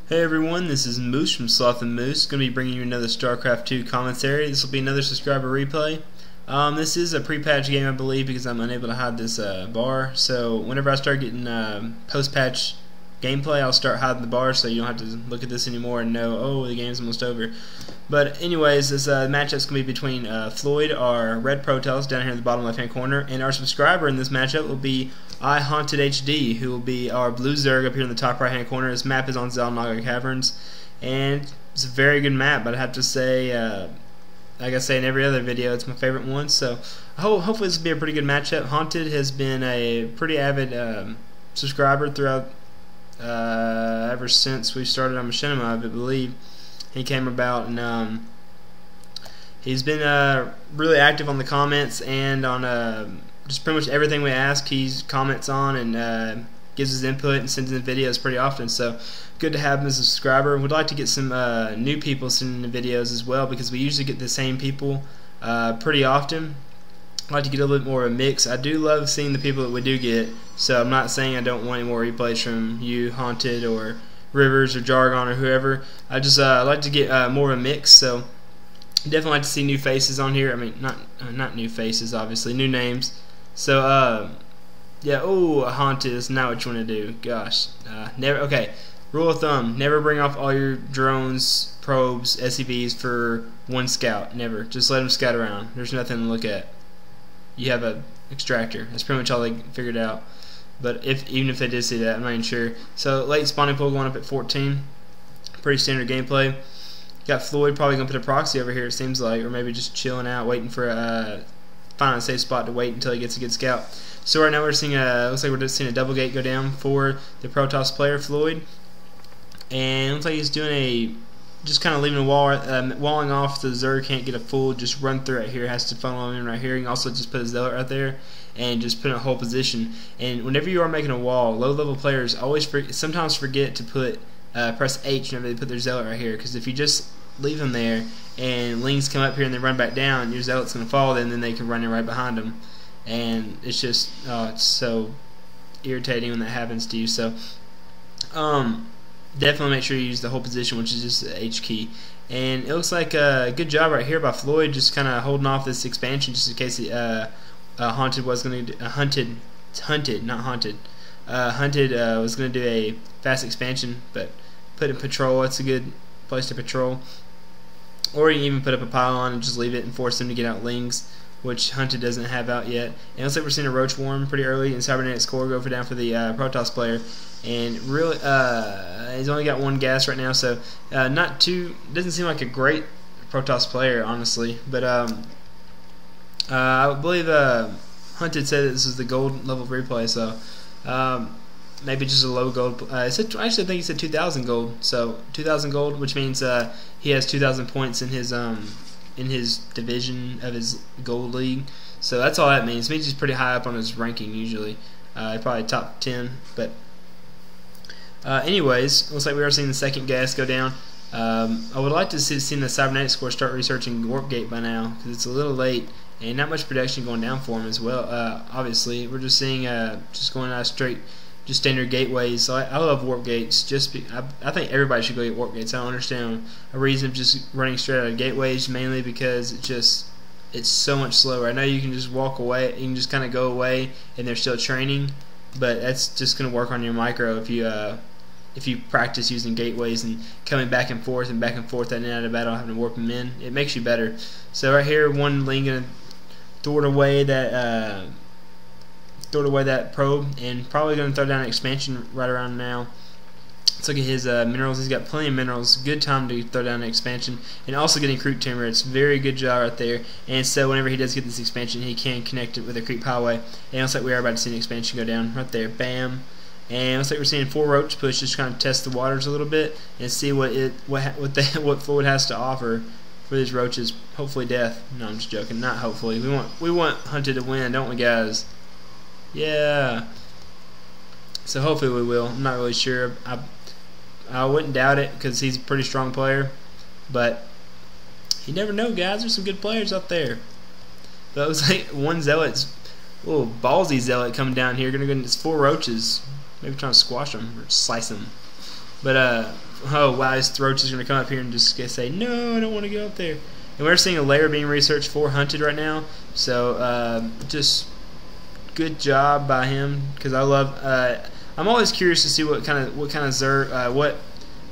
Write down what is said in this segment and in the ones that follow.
Hey everyone, this is Moose from SlothnMoose. Going to be bringing you another Starcraft 2 commentary. This will be another subscriber replay. This is a pre-patch game, I believe, because I'm unable to hide this bar. So whenever I start getting post-patch gameplay, I'll start hiding the bar so you don't have to look at this anymore and know, oh, the game's almost over. But anyways, this matchup's going to be between Floyd, our red Protoss, down here in the bottom left-hand corner, and our subscriber in this matchup will be iHuntedHD, who will be our blue Zerg up here in the top right-hand corner. This map is on Zalnaga Caverns, and it's a very good map, but I have to say, like I say in every other video, it's my favorite one, so hopefully this will be a pretty good matchup. Haunted has been a pretty avid subscriber throughout ever since we started on Machinima, I believe. He came about, and he's been really active on the comments and on just pretty much everything we ask. He comments on and gives his input and sends in videos pretty often. So good to have him as a subscriber. We'd like to get some new people sending in videos as well, because we usually get the same people pretty often. I'd like to get a little bit more of a mix. I do love seeing the people that we do get, so I'm not saying I don't want any more replays from you, Haunted, or Rivers, or Jargon, or whoever. I just like to get more of a mix, so definitely like to see new faces on here. I mean, not new faces, obviously, new names. So, yeah, oh, Haunted, that's not what you want to do. Gosh. Never. Okay, rule of thumb, never bring off all your drones, probes, SCVs for one scout. Never. Just let them scout around. There's nothing to look at. You have an extractor. That's pretty much all they figured out. But even if they did see that, I'm not even sure. So, late spawning pool going up at 14. Pretty standard gameplay. Got Floyd probably going to put a proxy over here, it seems like, or maybe just chilling out, waiting for finding a safe spot to wait until he gets a good scout. So right now we're seeing looks like we're just seeing a double gate go down for the Protoss player Floyd, and it looks like he's doing just kind of leaving a wall, walling off. The Zerg can't get a full just run through right here. Has to funnel in right here. You can also just put a zealot right there and just put in a whole position. And whenever you are making a wall, low-level players sometimes forget to put press H whenever they put their zealot right here, because if you just leave them there and lings come up here and they run back down, your zealot's going to fall, and then they can run in right behind them. And it's just it's so irritating when that happens to you. So definitely make sure you use the whole position, which is just the H key. And it looks like a good job right here by Floyd, just kind of holding off this expansion just in case Haunted was going to Hunted was going to do a fast expansion, but put in patrol. It's a good place to patrol. Or you can even put up a pylon and just leave it and force them to get out lings, which Hunted doesn't have out yet. And it looks like we're seeing a roach worm pretty early, and Cybernetics core go down for the Protoss player. And really, he's only got one gas right now, so not too. Doesn't seem like a great Protoss player, honestly. But I believe Hunted said that this is the gold level replay, so maybe just a low gold. Actually, I think he said 2,000 gold. So 2,000 gold, which means he has 2,000 points in his division of his gold league. So that's all that means. It means he's pretty high up on his ranking usually. Probably top 10. But anyways, looks like we are seeing the second gas go down. I would like to see the Cybernetics core start researching Warp Gate by now, because it's a little late and not much production going down for him as well. Obviously, we're just seeing just going out straight. Just standard gateways. So I love warp gates. I think everybody should go get warp gates. I don't understand a reason of just running straight out of gateways, mainly because it's so much slower. I know you can just walk away, you can just kind of go away, and they're still training, but that's just going to work on your micro if you practice using gateways and coming back and forth and in and out of battle, having to warp them in. It makes you better. So right here, one ling gonna thwart away that probe, and probably going to throw down an expansion right around now. Let's look at his minerals. He's got plenty of minerals. Good time to throw down an expansion, and also getting creep timber. It's a very good job right there. And so whenever he does get this expansion, he can connect it with a creep highway. And it looks like we are about to see an expansion go down right there. Bam. And it looks like we're seeing 4 roach push, just kind of test the waters a little bit and see what Floyd has to offer for these roaches. Hopefully death. No, I'm just joking. Not hopefully. We want Hunted to win, don't we, guys? Yeah. So hopefully we will. I'm not really sure. I wouldn't doubt it, because he's a pretty strong player. But you never know, guys. There's some good players out there. But it looks like one zealot's little ballsy zealot coming down here. Gonna go into 4 roaches. Maybe trying to squash them or slice them. But oh wow, this roach is going to come up here and just say, no, I don't want to go up there. And we're seeing a layer being researched for hunted right now. So just good job by him, because I love. I'm always curious to see what kind of Zerg, what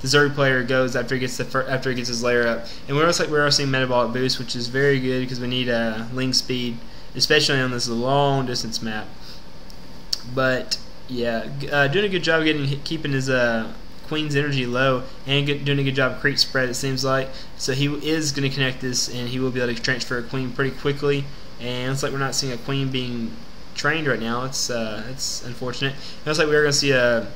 the Zerg player goes after he gets his layer up. And we're also seeing metabolic boost, which is very good because we need ling speed, especially on this long distance map. But yeah, doing a good job keeping his Queen's energy low, and doing a good job of creep spread, it seems like. So he is going to connect this, and he will be able to transfer a Queen pretty quickly. And it's like we're not seeing a Queen being trained right now. It's unfortunate. It looks like we're going to see a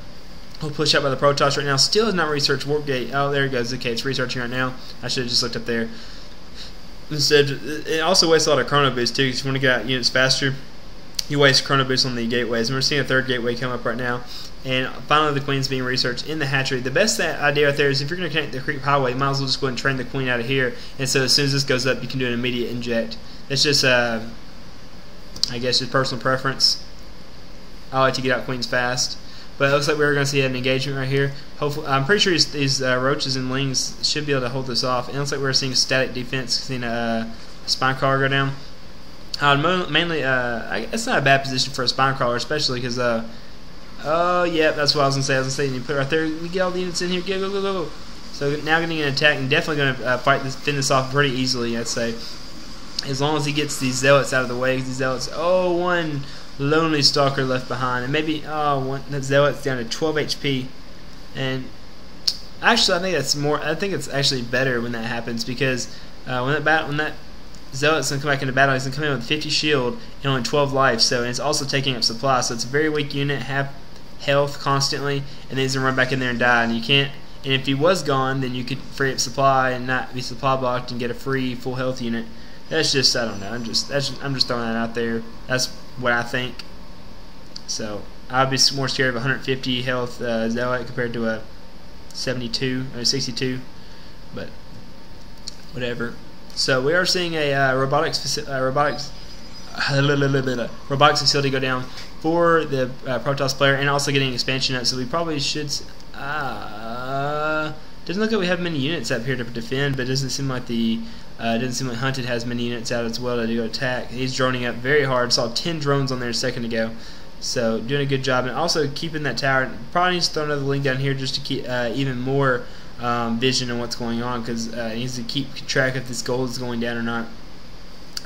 push out by the Protoss right now. Still has not researched Warp Gate. Oh, there it goes. Okay, it's researching right now. I should have just looked up there. Instead, it also wastes a lot of chrono boost too, because you want to get out units faster. You waste chrono boost on the gateways, and we're seeing a third gateway come up right now. And finally, the Queen's being researched in the hatchery. The best idea right there is if you're going to connect the creep highway, you might as well just go ahead and train the Queen out of here. And so as soon as this goes up, you can do an immediate inject. That's just, I guess, just personal preference. I like to get out Queens fast. But it looks like we're going to see an engagement right here. Hopefully, I'm pretty sure these roaches and lings should be able to hold this off. And it looks like we're seeing static defense, seeing a spine crawler go down. Mainly, it's not a bad position for a spine crawler, especially because, oh yeah, that's what I was gonna say. You put it right there. You get all the units in here. Go. So now getting an attack, and definitely gonna fend this off pretty easily, I'd say, as long as he gets these zealots out of the way. These zealots, one lonely stalker left behind, and maybe that zealot's down to 12 HP. And actually, I think it's actually better when that happens, because when that Zealot's going to come back into battle, he's going to come in with 50 shield and only 12 life, and it's also taking up supply, so it's a very weak unit, half health constantly, and then he's going to run back in there and die, and you can't, and if he was gone, then you could free up supply and not be supply blocked and get a free full health unit. That's just, I don't know, I'm just throwing that out there. That's what I think. So I'd be more scared of a 150 health Zealot compared to a 72 or 62, but whatever. So we are seeing a robotics facility go down for the Protoss player, and also getting expansion up. So we probably should. Doesn't look like we have many units up here to defend, but it doesn't seem like Hunted has many units out as well to go attack. He's droning up very hard. Saw 10 drones on there a second ago. So doing a good job, and also keeping that tower. Probably needs to throw another link down here just to keep even more vision on what's going on, because he needs to keep track if this gold is going down or not,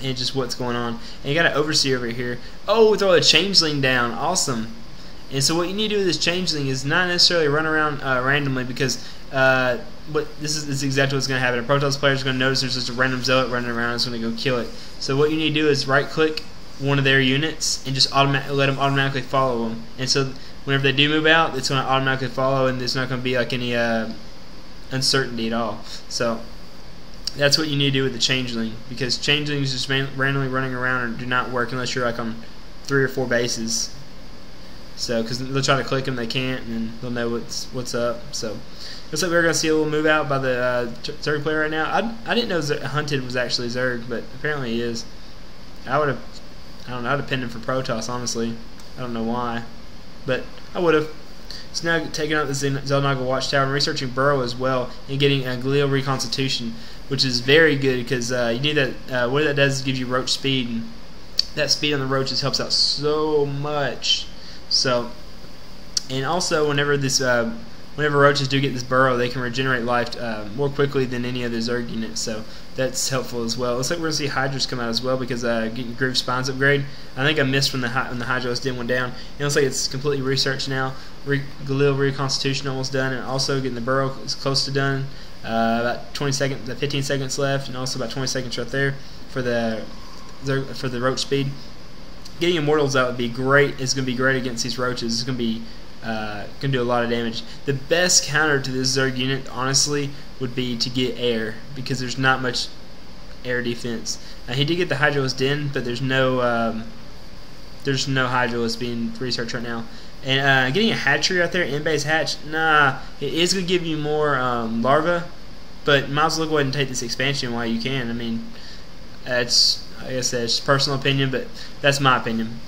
and just what's going on. And you got an overseer over here. Oh, throw a changeling down. Awesome. And so what you need to do with this changeling is not necessarily run around randomly, because this is exactly what's going to happen. A Protoss player is going to notice there's just a random zealot running around. It's going to go kill it. So what you need to do is right click one of their units and just let them automatically follow them. And so whenever they do move out, it's going to automatically follow, and there's not going to be like any uncertainty at all. So that's what you need to do with the changeling, because changelings just randomly running around and do not work unless you're like on 3 or 4 bases. So because they'll try to click them, they can't, and they'll know what's up. So looks like we're going to see a little move out by the Zerg player right now. I didn't know Hunted was actually Zerg, but apparently he is. I don't know, I'd have pinned him for Protoss, honestly. I don't know why, but I would have. So now taking out the Xel'Naga Watchtower and researching Burrow as well, and getting a glial reconstitution, which is very good, because you need that. What that does is give you roach speed, and that speed on the roaches helps out so much. So, and also whenever roaches do get this burrow, they can regenerate life more quickly than any other Zerg unit, so that's helpful as well. Looks like we're going to see Hydras come out as well, because getting Groove Spines upgrade. I think I missed when the Hydras did one down. It looks like it's completely researched now. Galil Reconstitution almost done, and also getting the burrow is close to done. About 15 seconds left, and also about 20 seconds right there for the roach speed. Getting Immortals out would be great. It's going to be great against these roaches. It's going to be can do a lot of damage. The best counter to this Zerg unit, honestly, would be to get air, because there's not much air defense. Now, he did get the Hydralisk Den, but there's no Hydralisk being researched right now. And getting a hatchery out there, in-base hatch, nah, it is going to give you more larvae, but might as well go ahead and take this expansion while you can. I mean, I guess that's personal opinion, but that's my opinion.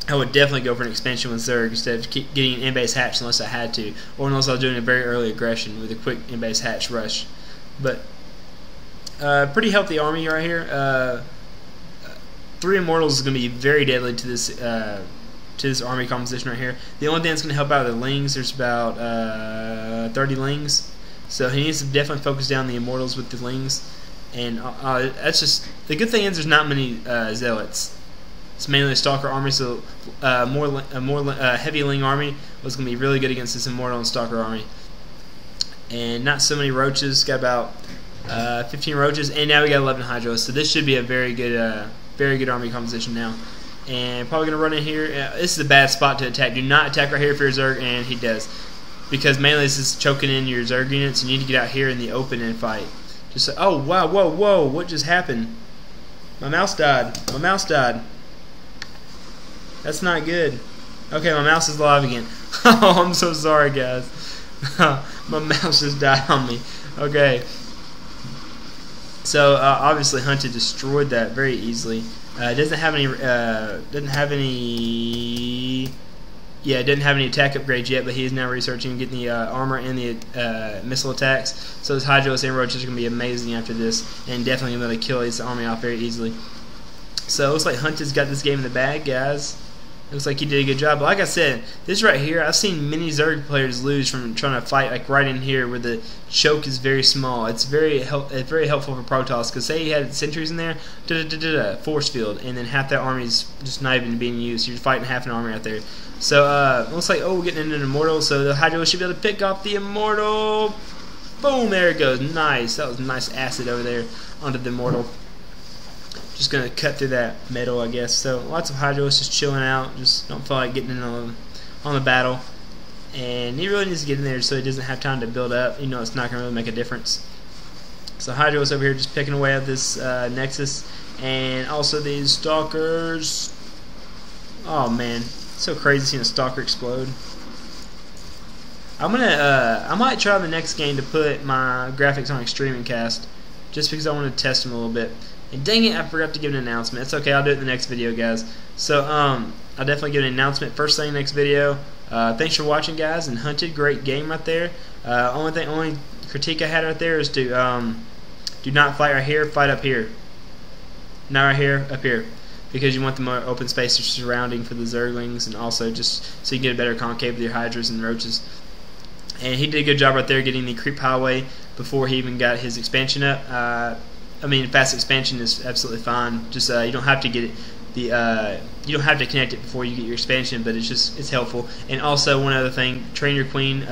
I would definitely go for an expansion with Zerg instead of getting an in-base hatch unless I had to, or unless I was doing a very early aggression with a quick in-base hatch rush. But pretty healthy army right here. 3 Immortals is going to be very deadly to this army composition right here. The only thing that's going to help out are the Lings. There's about 30 Lings, so he needs to definitely focus down the Immortals with the Lings. And that's just the good thing is there's not many Zealots. It's mainly a Stalker army, so a more heavy Ling army was going to be really good against this Immortal and Stalker army. And not so many Roaches. Got about 15 Roaches, and now we got 11 Hydros. So this should be a very good army composition now. And probably going to run in here. This is a bad spot to attack. Do not attack right here if you're a Zerg, and he does. Because mainly this is choking in your Zerg units. You need to get out here in the open and fight. Just oh wow, whoa, what just happened? My mouse died. My mouse died. That's not good. Okay, my mouse is alive again. Oh, I'm so sorry, guys. My mouse just died on me. Okay. So obviously Hunted destroyed that very easily. It doesn't have any it didn't have any attack upgrades yet, but he is now researching getting the armor and the missile attacks. So his Hydros and Roaches are going to be amazing after this, and definitely going to be able to kill his army off very easily. So it looks like Hunted's got this game in the bag, guys. It looks like he did a good job. But like I said, this right here, I've seen many Zerg players lose from trying to fight like right in here where the choke is very small. It's very helpful for Protoss, because say you had sentries in there, force field, and then half that army is just not even being used. You're fighting half an army out there. So it looks like, oh, we're getting into an Immortal, so the Hydra should be able to pick off the Immortal. Boom, there it goes. Nice. That was nice acid over there onto the Immortal. Just going to cut through that metal, I guess. So lots of Hydros just chilling out. Just don't feel like getting in on the battle. And he really needs to get in there so he doesn't have time to build up. You know, it's not going to really make a difference. So Hydros over here just picking away at this Nexus. And also these Stalkers. Oh, man. So crazy seeing a Stalker explode. I might try the next game to put my graphics on Extreme and Cast, just because I want to test them a little bit. And dang it, I forgot to give an announcement. It's okay, I'll do it in the next video, guys. So I'll definitely give an announcement first thing next video. Thanks for watching, guys. And Hunted, great game right there. Only critique I had right there is to do not fight right here, fight up here. Not right here, up here. Because you want the more open space surrounding for the Zerglings, and also just so you can get a better concave with your Hydras and Roaches. And he did a good job right there getting the creep highway before he even got his expansion up. I mean, fast expansion is absolutely fine. Just you don't have to get it. You don't have to connect it before you get your expansion, but it's helpful. And also one other thing, train your queen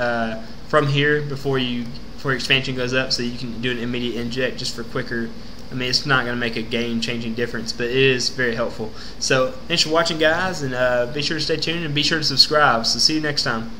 from here before your expansion goes up, so you can do an immediate inject just for quicker. I mean, it's not going to make a game-changing difference, but it is very helpful. So thanks for watching, guys, and be sure to stay tuned and be sure to subscribe. So see you next time.